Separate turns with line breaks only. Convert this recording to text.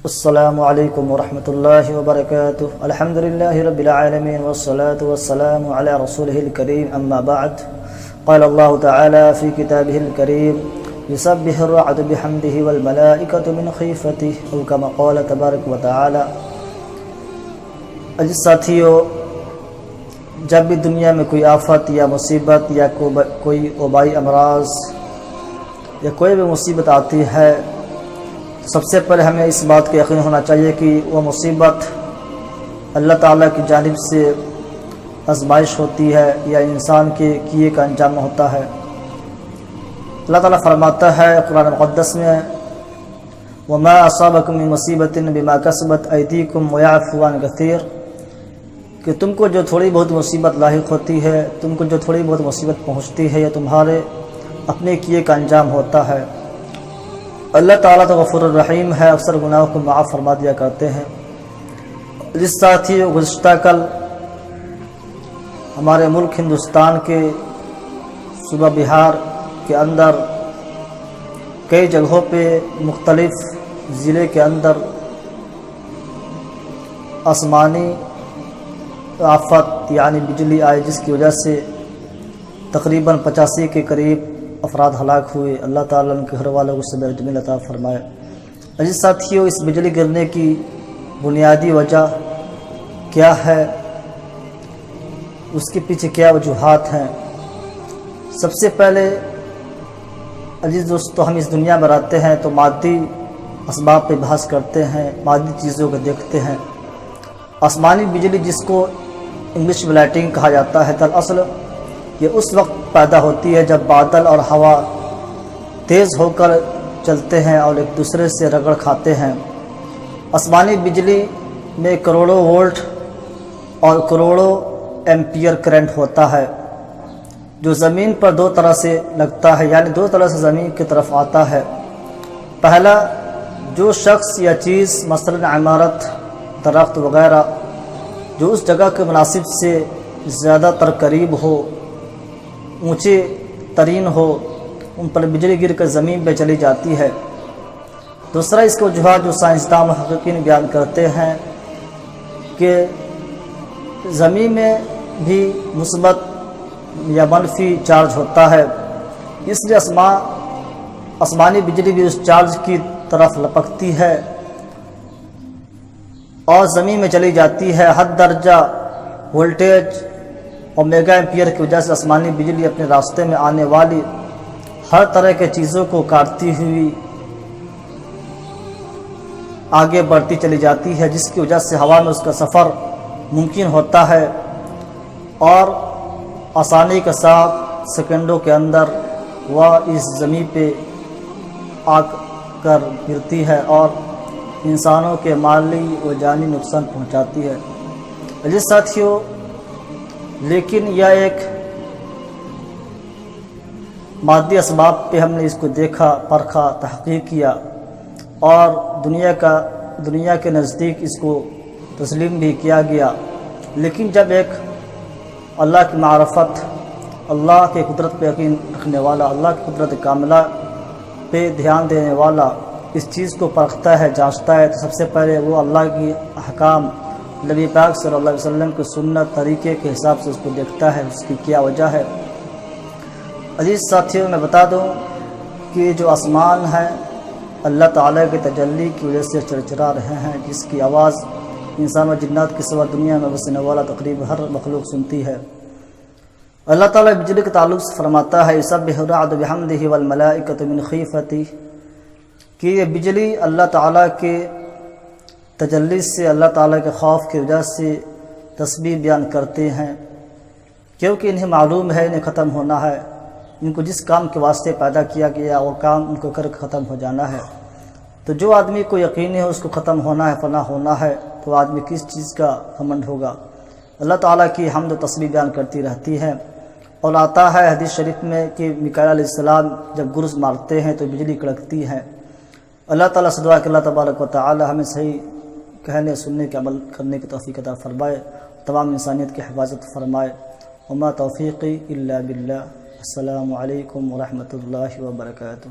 السلام علیکم ورحمۃ اللہ وبرکاتہ۔ الحمد للہ رب العالمین والصلاة والسلام علی رسولہ الکریم، اما بعد، قال اللہ تعالی فی کتابہ الکریم یسبح الرعد بحمدہ والملائکۃ من خیفتہ، او کما قال تبارک و تعالی۔ عزیز ساتھیو، جب بھی دنیا میں کوئی آفت یا مصیبت یا کوئی وبائی امراض یا کوئی بھی مصیبت آتی ہے، سب سے پہلے ہمیں اس بات کا یقین ہونا چاہیے کہ وہ مصیبت اللہ تعالیٰ کی جانب سے آزمائش ہوتی ہے یا انسان کے کیے کا انجام ہوتا ہے۔ اللہ تعالیٰ فرماتا ہے قرآن مقدس میں، وَمَا أَصَابَكُم مِّن مُّصِيبَةٍ بِمَا كَسَبَتْ أَيْدِيكُمْ وَيَعْفُو عَن كَثِيرٍ، کہ تم کو جو تھوڑی بہت مصیبت لاحق ہوتی ہے، تم کو جو تھوڑی بہت مصیبت پہنچتی ہے، یہ تمہارے اپنے کیے کا انجام ہوتا ہے۔ اللہ تعالیٰ تو غفور الرحیم ہے، اکثر گناہوں کو معاف فرما دیا کرتے ہیں۔ جس ساتھی گزشتہ کل ہمارے ملک ہندوستان کے صوبہ بہار کے اندر کئی جگہوں پہ مختلف ضلع کے اندر آسمانی آفت یعنی بجلی آئی، جس کی وجہ سے تقریباً 85 کے قریب افراد ہلاک ہوئے۔ اللہ تعالیٰ ان کے گھر والوں کو صبر جمیل عطا فرمائے۔ عزیز ساتھیوں، اس بجلی گرنے کی بنیادی وجہ کیا ہے، اس کے پیچھے کیا وجوہات ہیں؟ سب سے پہلے عزیز دوستو، ہم اس دنیا میں رہتے ہیں تو مادی اسباب پہ بحث کرتے ہیں، مادی چیزوں کو دیکھتے ہیں۔ آسمانی بجلی، جس کو انگلش میں لائٹنگ کہا جاتا ہے، دراصل یہ اس وقت پیدا ہوتی ہے جب بادل اور ہوا تیز ہو کر چلتے ہیں اور ایک دوسرے سے رگڑ کھاتے ہیں۔ آسمانی بجلی میں کروڑوں وولٹ اور کروڑوں ایمپیئر کرنٹ ہوتا ہے، جو زمین پر دو طرح سے لگتا ہے، یعنی دو طرح سے زمین کی طرف آتا ہے۔ پہلا، جو شخص یا چیز مثلا عمارت، درخت وغیرہ جو اس جگہ کے مناسب سے زیادہ تر قریب ہو، اونچے ترین ہو، ان پر بجلی گر کر زمین پہ چلی جاتی ہے۔ دوسرا، اس کے وجوہات جو سائنسدان محققین بیان کرتے ہیں کہ زمین میں بھی مثبت یا منفی چارج ہوتا ہے، اس لیے آسمانی بجلی بھی اس چارج کی طرف لپکتی ہے اور زمین میں چلی جاتی ہے۔ حد درجہ وولٹیج اور میگا ایمپیئر کی وجہ سے آسمانی بجلی اپنے راستے میں آنے والی ہر طرح کے چیزوں کو کاٹتی ہوئی آگے بڑھتی چلی جاتی ہے، جس کی وجہ سے ہوا میں اس کا سفر ممکن ہوتا ہے اور آسانی کے ساتھ سیکنڈوں کے اندر وہ اس زمین پہ آ کر گرتی ہے اور انسانوں کے مالی و جانی نقصان پہنچاتی ہے۔ عزیز ساتھیوں، لیکن یہ ایک مادی اسباب پہ ہم نے اس کو دیکھا، پرکھا، تحقیق کیا اور دنیا کے نزدیک اس کو تسلیم بھی کیا گیا۔ لیکن جب ایک اللہ کی معرفت، اللہ کے قدرت پہ یقین رکھنے والا، اللہ کی قدرت کاملہ پہ دھیان دینے والا اس چیز کو پرکھتا ہے، جانچتا ہے، تو سب سے پہلے وہ اللہ کی احکام، نبی پاک صلی اللہ علیہ وسلم کی سنت، طریقے کے حساب سے اس کو دیکھتا ہے، اس کی کیا وجہ ہے۔ عزیز ساتھیوں، میں بتا دوں کہ جو آسمان ہے اللہ تعالیٰ کے تجلی کی وجہ سے چرچرا رہے ہیں، جس کی آواز انسان و جنات کے سوا دنیا میں بسنے والا تقریباً ہر مخلوق سنتی ہے۔ اللہ تعالیٰ بجلی کے تعلق سے فرماتا ہے، یسبح الرعد بحمدہ والملائکۃ من خیفتہ، کہ یہ بجلی اللہ تعالیٰ کے تجلی سے، اللہ تعالیٰ کے خوف کی وجہ سے تسبیح بیان کرتے ہیں، کیونکہ انہیں معلوم ہے انہیں ختم ہونا ہے۔ ان کو جس کام کے واسطے پیدا کیا گیا وہ کام ان کو کر ختم ہو جانا ہے۔ تو جو آدمی کو یقین ہے اس کو ختم ہونا ہے، فنا ہونا ہے، تو آدمی کس چیز کا گھمنڈ ہوگا؟ اللہ تعالیٰ کی حمد و تسبیح بیان کرتی رہتی ہے۔ اور آتا ہے حدیث شریف میں کہ میکائیل علیہ السلام جب گرز مارتے ہیں تو بجلی کڑکتی ہے۔ اللہ تعالیٰ سے دعا کہ اللہ تبارک و تعالی ہمیں صحیح کہنے سننے کے عمل کرنے کی توفیق عطا فرمائے، تمام انسانیت کی حفاظت فرمائے۔ وما توفیقی الا باللہ۔ السلام علیکم ورحمۃ اللہ وبرکاتہ۔